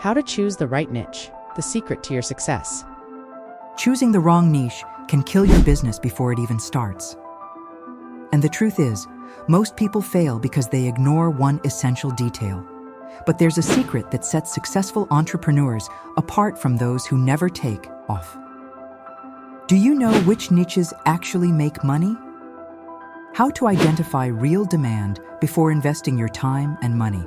How to choose the right niche, the secret to your success. Choosing the wrong niche can kill your business before it even starts. And the truth is, most people fail because they ignore one essential detail. But there's a secret that sets successful entrepreneurs apart from those who never take off. Do you know which niches actually make money? How to identify real demand before investing your time and money.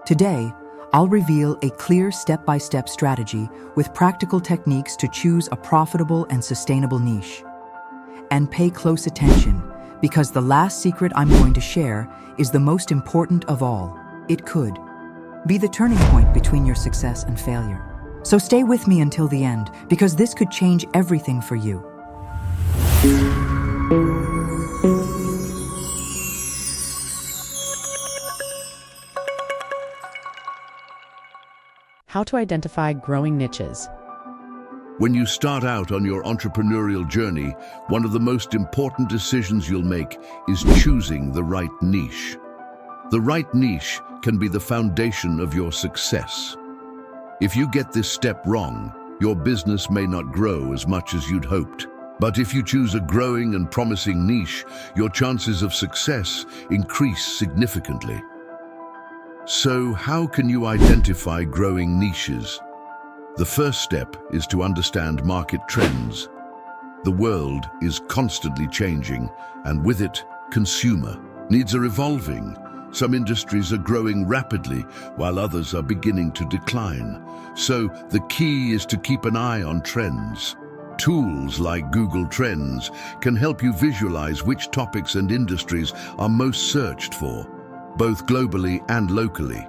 Today, I'll reveal a clear step-by-step strategy with practical techniques to choose a profitable and sustainable niche. And pay close attention, because the last secret I'm going to share is the most important of all. It could be the turning point between your success and failure. So stay with me until the end, because this could change everything for you. How to identify growing niches. When you start out on your entrepreneurial journey, one of the most important decisions you'll make is choosing the right niche. The right niche can be the foundation of your success. If you get this step wrong, your business may not grow as much as you'd hoped. But if you choose a growing and promising niche, your chances of success increase significantly. So, how can you identify growing niches? The first step is to understand market trends. The world is constantly changing, and with it, consumer needs are evolving. Some industries are growing rapidly, while others are beginning to decline. So, the key is to keep an eye on trends. Tools like Google Trends can help you visualize which topics and industries are most searched for, both globally and locally.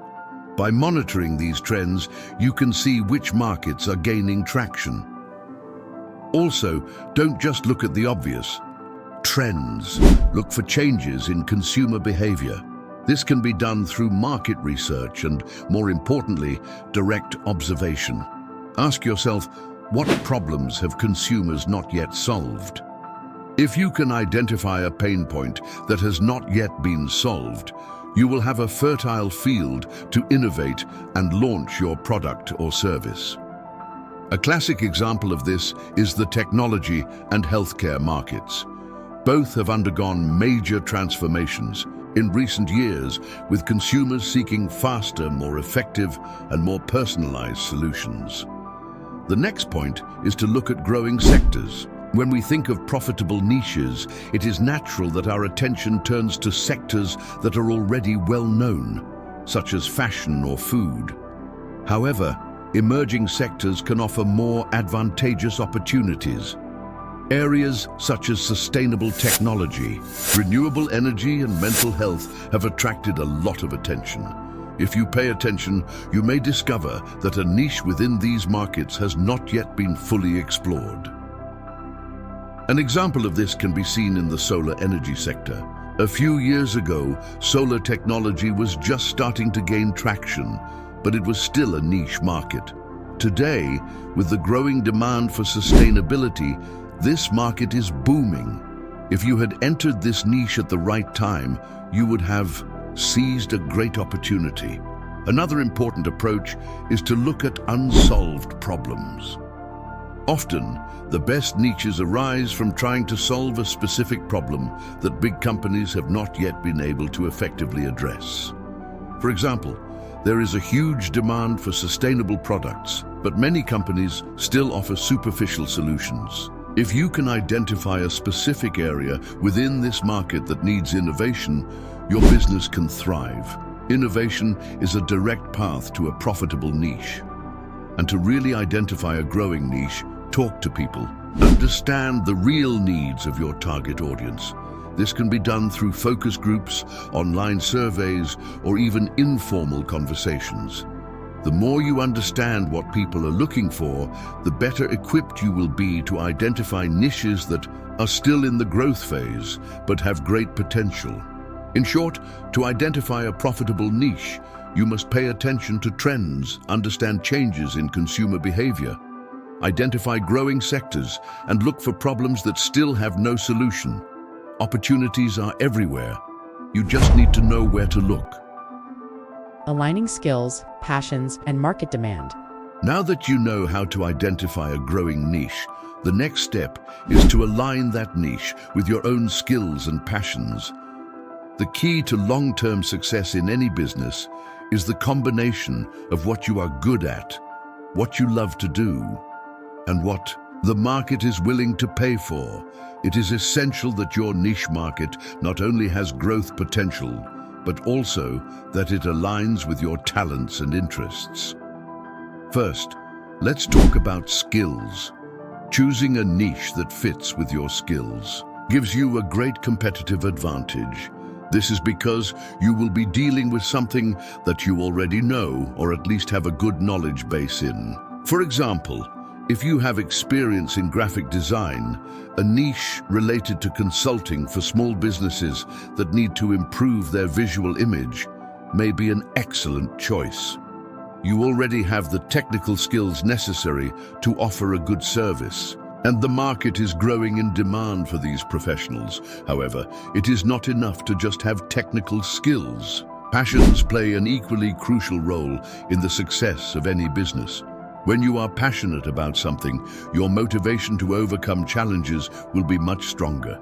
By monitoring these trends, you can see which markets are gaining traction. Also, don't just look at the obvious. Trends. Look for changes in consumer behavior. This can be done through market research and, more importantly, direct observation. Ask yourself, what problems have consumers not yet solved? If you can identify a pain point that has not yet been solved, you will have a fertile field to innovate and launch your product or service. A classic example of this is the technology and healthcare markets. Both have undergone major transformations in recent years, with consumers seeking faster, more effective, and more personalized solutions. The next point is to look at growing sectors. When we think of profitable niches, it is natural that our attention turns to sectors that are already well known, such as fashion or food. However, emerging sectors can offer more advantageous opportunities. Areas such as sustainable technology, renewable energy, and mental health have attracted a lot of attention. If you pay attention, you may discover that a niche within these markets has not yet been fully explored. An example of this can be seen in the solar energy sector. A few years ago, solar technology was just starting to gain traction, but it was still a niche market. Today, with the growing demand for sustainability, this market is booming. If you had entered this niche at the right time, you would have seized a great opportunity. Another important approach is to look at unsolved problems. Often, the best niches arise from trying to solve a specific problem that big companies have not yet been able to effectively address. For example, there is a huge demand for sustainable products, but many companies still offer superficial solutions. If you can identify a specific area within this market that needs innovation, your business can thrive. Innovation is a direct path to a profitable niche. And to really identify a growing niche, talk to people. Understand the real needs of your target audience. This can be done through focus groups, online surveys, or even informal conversations. The more you understand what people are looking for, the better equipped you will be to identify niches that are still in the growth phase, but have great potential. In short, to identify a profitable niche, you must pay attention to trends, understand changes in consumer behavior, identify growing sectors, and look for problems that still have no solution. Opportunities are everywhere. You just need to know where to look. aligning skills, passions, and market demand. Now that you know how to identify a growing niche, the next step is to align that niche with your own skills and passions. The key to long-term success in any business is the combination of what you are good at, what you love to do, and what the market is willing to pay for. It is essential that your niche market not only has growth potential, but also that it aligns with your talents and interests. First, let's talk about skills. Choosing a niche that fits with your skills gives you a great competitive advantage. This is because you will be dealing with something that you already know or at least have a good knowledge base in. For example, if you have experience in graphic design, a niche related to consulting for small businesses that need to improve their visual image may be an excellent choice. You already have the technical skills necessary to offer a good service, and the market is growing in demand for these professionals. However, it is not enough to just have technical skills. Passions play an equally crucial role in the success of any business. When you are passionate about something, your motivation to overcome challenges will be much stronger.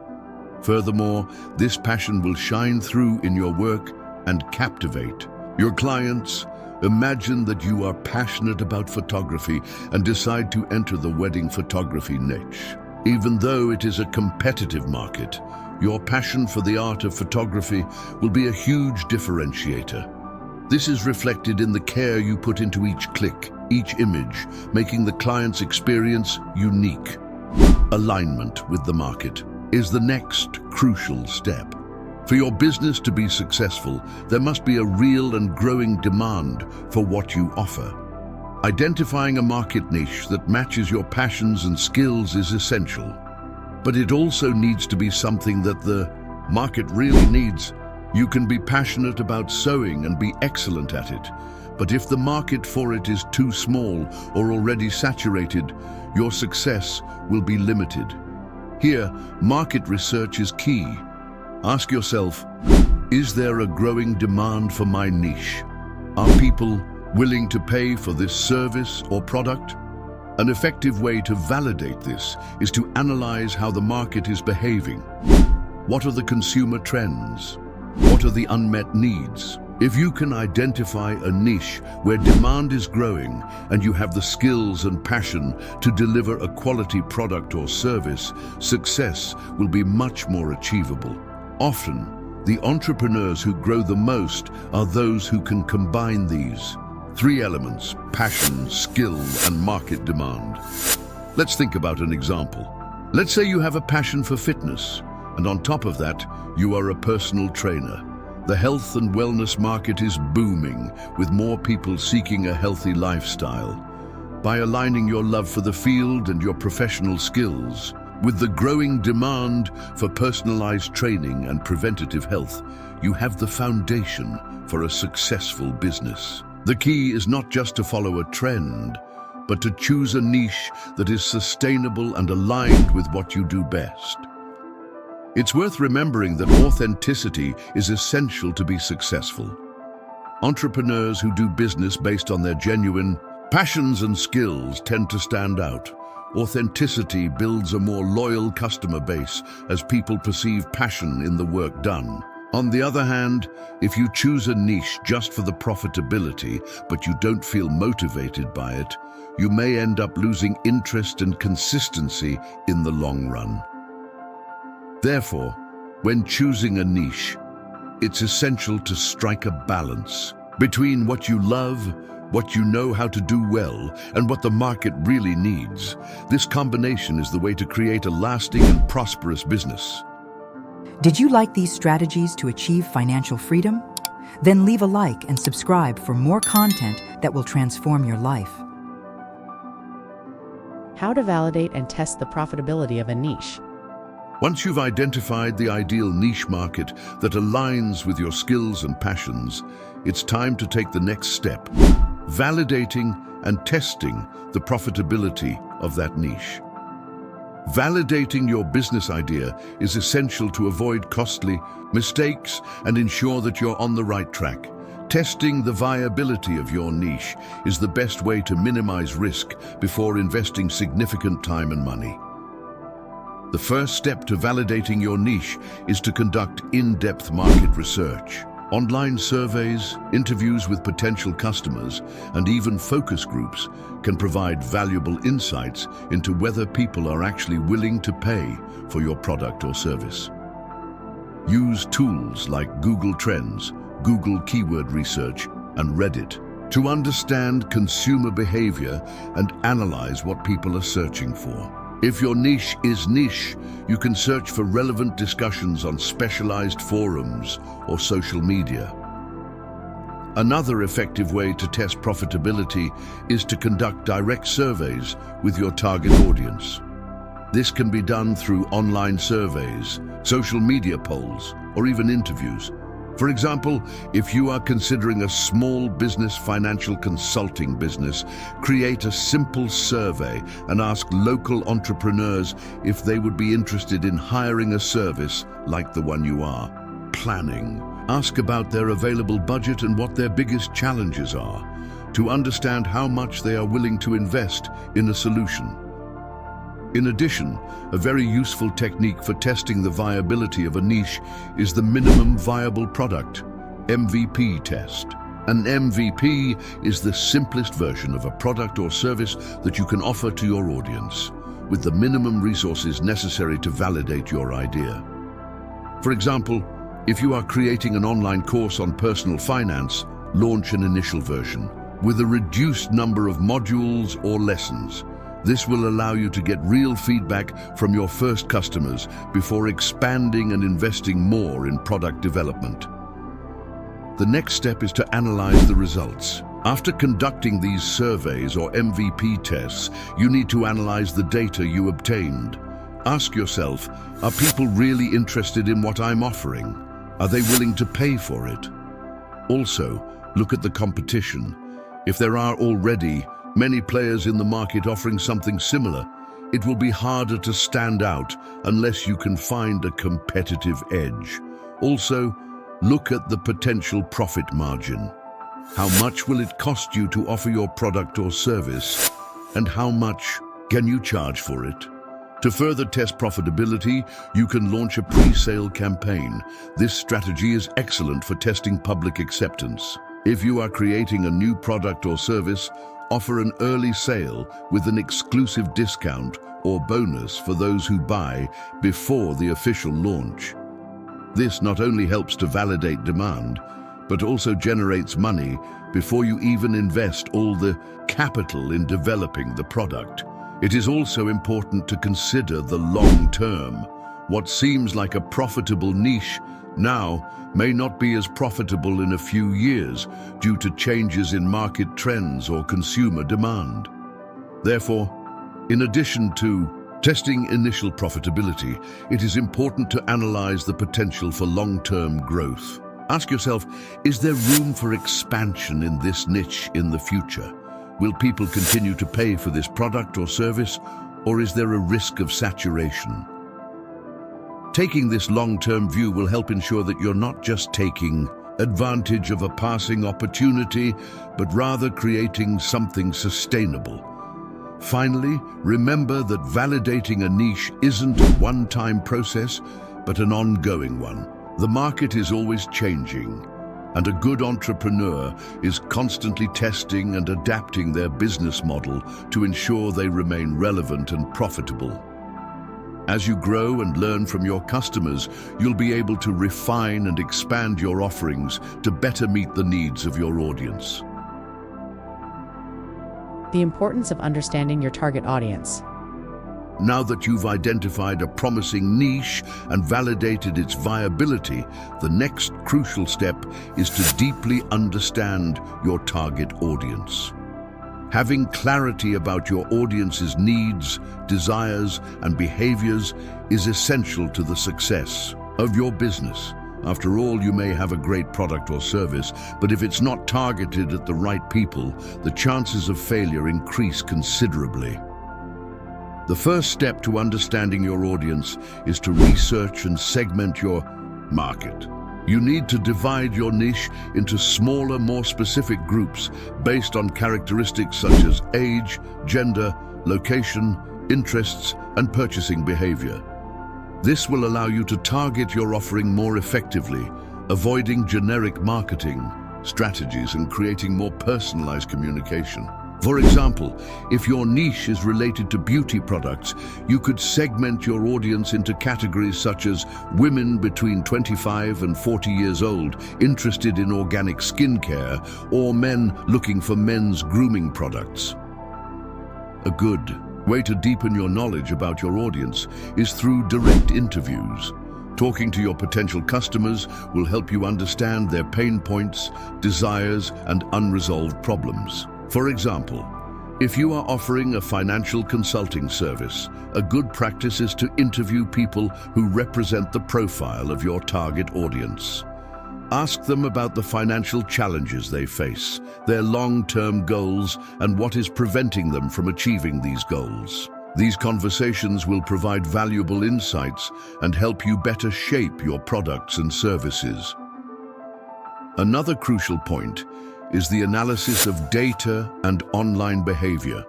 Furthermore, this passion will shine through in your work and captivate your clients. Imagine that you are passionate about photography and decide to enter the wedding photography niche. Even though it is a competitive market, your passion for the art of photography will be a huge differentiator. This is reflected in the care you put into each click, each image, making the client's experience unique. Alignment with the market is the next crucial step. For your business to be successful, there must be a real and growing demand for what you offer. Identifying a market niche that matches your passions and skills is essential, but it also needs to be something that the market really needs. You can be passionate about sewing and be excellent at it, but if the market for it is too small or already saturated, your success will be limited. Here, market research is key. Ask yourself, is there a growing demand for my niche? Are people willing to pay for this service or product? An effective way to validate this is to analyze how the market is behaving. What are the consumer trends? What are the unmet needs? If you can identify a niche where demand is growing and you have the skills and passion to deliver a quality product or service, success will be much more achievable. Often, the entrepreneurs who grow the most are those who can combine these three elements: passion, skill, and market demand. Let's think about an example. Let's say you have a passion for fitness, and on top of that, you are a personal trainer. The health and wellness market is booming, with more people seeking a healthy lifestyle. By aligning your love for the field and your professional skills with the growing demand for personalized training and preventative health, you have the foundation for a successful business. The key is not just to follow a trend, but to choose a niche that is sustainable and aligned with what you do best. It's worth remembering that authenticity is essential to be successful. Entrepreneurs who do business based on their genuine passions and skills tend to stand out. Authenticity builds a more loyal customer base as people perceive passion in the work done. On the other hand, if you choose a niche just for the profitability, but you don't feel motivated by it, you may end up losing interest and consistency in the long run. Therefore, when choosing a niche, it's essential to strike a balance between what you love, what you know how to do well, and what the market really needs. This combination is the way to create a lasting and prosperous business. Did you like these strategies to achieve financial freedom? Then leave a like and subscribe for more content that will transform your life. How to validate and test the profitability of a niche. Once you've identified the ideal niche market that aligns with your skills and passions, it's time to take the next step: validating and testing the profitability of that niche. Validating your business idea is essential to avoid costly mistakes and ensure that you're on the right track. Testing the viability of your niche is the best way to minimize risk before investing significant time and money. The first step to validating your niche is to conduct in-depth market research. Online surveys, interviews with potential customers, and even focus groups can provide valuable insights into whether people are actually willing to pay for your product or service. Use tools like Google Trends, Google Keyword Research, and Reddit to understand consumer behavior and analyze what people are searching for. If your niche is niche, you can search for relevant discussions on specialized forums or social media. Another effective way to test profitability is to conduct direct surveys with your target audience. This can be done through online surveys, social media polls, or even interviews. For example, if you are considering a small business financial consulting business, create a simple survey and ask local entrepreneurs if they would be interested in hiring a service like the one you are planning. Ask about their available budget and what their biggest challenges are to understand how much they are willing to invest in a solution. In addition, a very useful technique for testing the viability of a niche is the minimum viable product, MVP test. An MVP is the simplest version of a product or service that you can offer to your audience, with the minimum resources necessary to validate your idea. For example, if you are creating an online course on personal finance, launch an initial version with a reduced number of modules or lessons. This will allow you to get real feedback from your first customers before expanding and investing more in product development. The next step is to analyze the results. After conducting these surveys or MVP tests, you need to analyze the data you obtained. Ask yourself, are people really interested in what I'm offering? Are they willing to pay for it? Also, look at the competition. If there are already many players in the market offering something similar, it will be harder to stand out unless you can find a competitive edge. Also, look at the potential profit margin. How much will it cost you to offer your product or service? And how much can you charge for it? To further test profitability, you can launch a pre-sale campaign. This strategy is excellent for testing public acceptance. If you are creating a new product or service, offer an early sale with an exclusive discount or bonus for those who buy before the official launch. This not only helps to validate demand, but also generates money before you even invest all the capital in developing the product. It is also important to consider the long term. What seems like a profitable niche now may not be as profitable in a few years due to changes in market trends or consumer demand. Therefore, in addition to testing initial profitability, it is important to analyze the potential for long-term growth. Ask yourself, is there room for expansion in this niche in the future? Will people continue to pay for this product or service, or is there a risk of saturation? Taking this long-term view will help ensure that you're not just taking advantage of a passing opportunity, but rather creating something sustainable. Finally, remember that validating a niche isn't a one-time process, but an ongoing one. The market is always changing, and a good entrepreneur is constantly testing and adapting their business model to ensure they remain relevant and profitable. As you grow and learn from your customers, you'll be able to refine and expand your offerings to better meet the needs of your audience. The importance of understanding your target audience. Now that you've identified a promising niche and validated its viability, the next crucial step is to deeply understand your target audience. Having clarity about your audience's needs, desires, and behaviors is essential to the success of your business. After all, you may have a great product or service, but if it's not targeted at the right people, the chances of failure increase considerably. The first step to understanding your audience is to research and segment your market. You need to divide your niche into smaller, more specific groups based on characteristics such as age, gender, location, interests, and purchasing behavior. This will allow you to target your offering more effectively, avoiding generic marketing strategies and creating more personalized communication. For example, if your niche is related to beauty products, you could segment your audience into categories such as women between 25 and 40 years old interested in organic skincare, or men looking for men's grooming products. A good way to deepen your knowledge about your audience is through direct interviews. Talking to your potential customers will help you understand their pain points, desires, and unresolved problems. For example, if you are offering a financial consulting service, a good practice is to interview people who represent the profile of your target audience. Ask them about the financial challenges they face, their long-term goals, and what is preventing them from achieving these goals. These conversations will provide valuable insights and help you better shape your products and services. Another crucial point is the analysis of data and online behavior.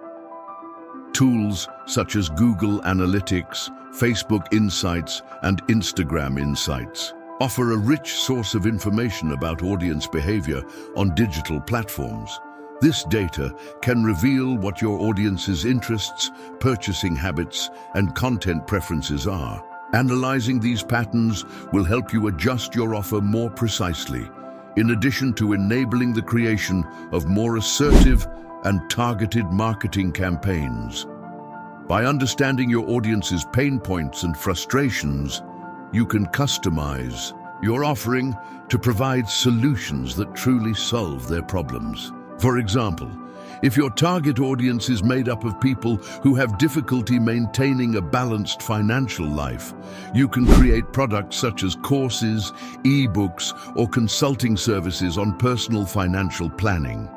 Tools such as Google Analytics, Facebook Insights, and Instagram Insights offer a rich source of information about audience behavior on digital platforms. This data can reveal what your audience's interests, purchasing habits, and content preferences are. Analyzing these patterns will help you adjust your offer more precisely, in addition to enabling the creation of more assertive and targeted marketing campaigns. By understanding your audience's pain points and frustrations, you can customize your offering to provide solutions that truly solve their problems. For example, if your target audience is made up of people who have difficulty maintaining a balanced financial life, you can create products such as courses, e-books, or consulting services on personal financial planning.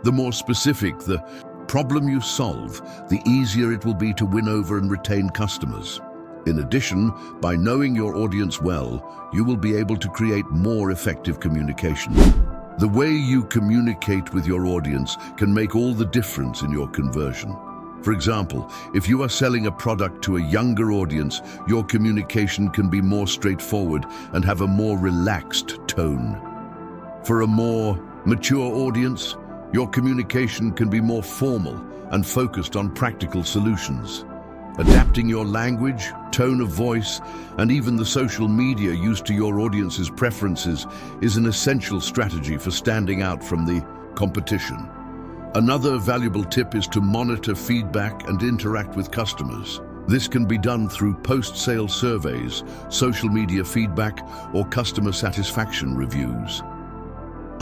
The more specific the problem you solve, the easier it will be to win over and retain customers. In addition, by knowing your audience well, you will be able to create more effective communication. The way you communicate with your audience can make all the difference in your conversion. For example, if you are selling a product to a younger audience, your communication can be more straightforward and have a more relaxed tone. For a more mature audience, your communication can be more formal and focused on practical solutions. Adapting your language, tone of voice, and even the social media used to your audience's preferences is an essential strategy for standing out from the competition. Another valuable tip is to monitor feedback and interact with customers. This can be done through post-sale surveys, social media feedback, or customer satisfaction reviews.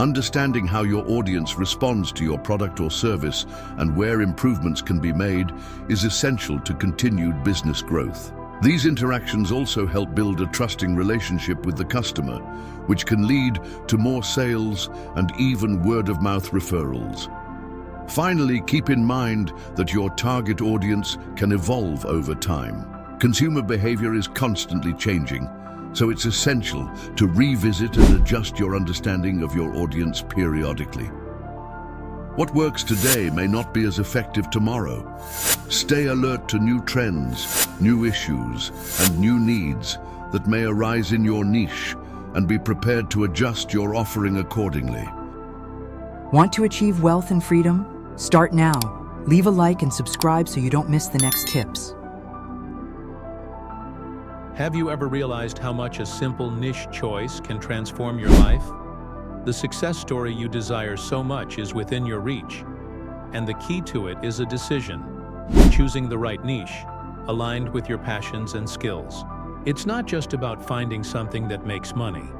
Understanding how your audience responds to your product or service and where improvements can be made is essential to continued business growth. These interactions also help build a trusting relationship with the customer, which can lead to more sales and even word-of-mouth referrals. Finally, keep in mind that your target audience can evolve over time. Consumer behavior is constantly changing, so it's essential to revisit and adjust your understanding of your audience periodically. What works today may not be as effective tomorrow. Stay alert to new trends, new issues, and new needs that may arise in your niche, and be prepared to adjust your offering accordingly. Want to achieve wealth and freedom? Start now. Leave a like and subscribe so you don't miss the next tips. Have you ever realized how much a simple niche choice can transform your life? The success story you desire so much is within your reach, and the key to it is a decision, choosing the right niche, aligned with your passions and skills. It's not just about finding something that makes money,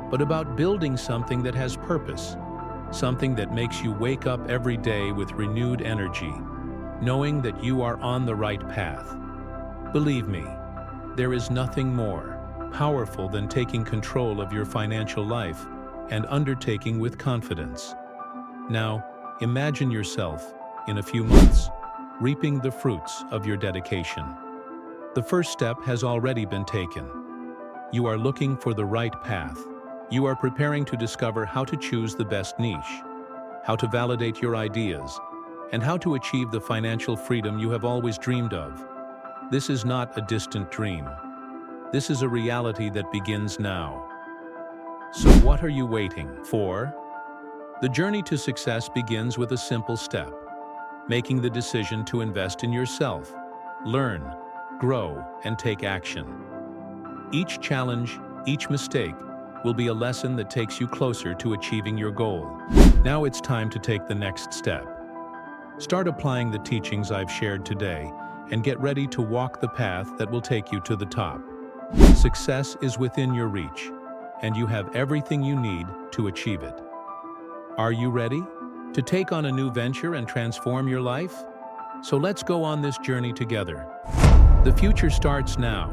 but about building something that has purpose, something that makes you wake up every day with renewed energy, knowing that you are on the right path. Believe me, there is nothing more powerful than taking control of your financial life and undertaking with confidence. Now, imagine yourself, in a few months, reaping the fruits of your dedication. The first step has already been taken. You are looking for the right path, You are preparing to discover how to choose the best niche, how to validate your ideas, and how to achieve the financial freedom you have always dreamed of. This is not a distant dream. This is a reality that begins now. So what are you waiting for? The journey to success begins with a simple step: making the decision to invest in yourself, learn, grow, and take action. Each challenge, each mistake, will be a lesson that takes you closer to achieving your goal. Now it's time to take the next step. Start applying the teachings I've shared today and get ready to walk the path that will take you to the top. Success is within your reach, and you have everything you need to achieve it. Are you ready to take on a new venture and transform your life? So let's go on this journey together. The future starts now,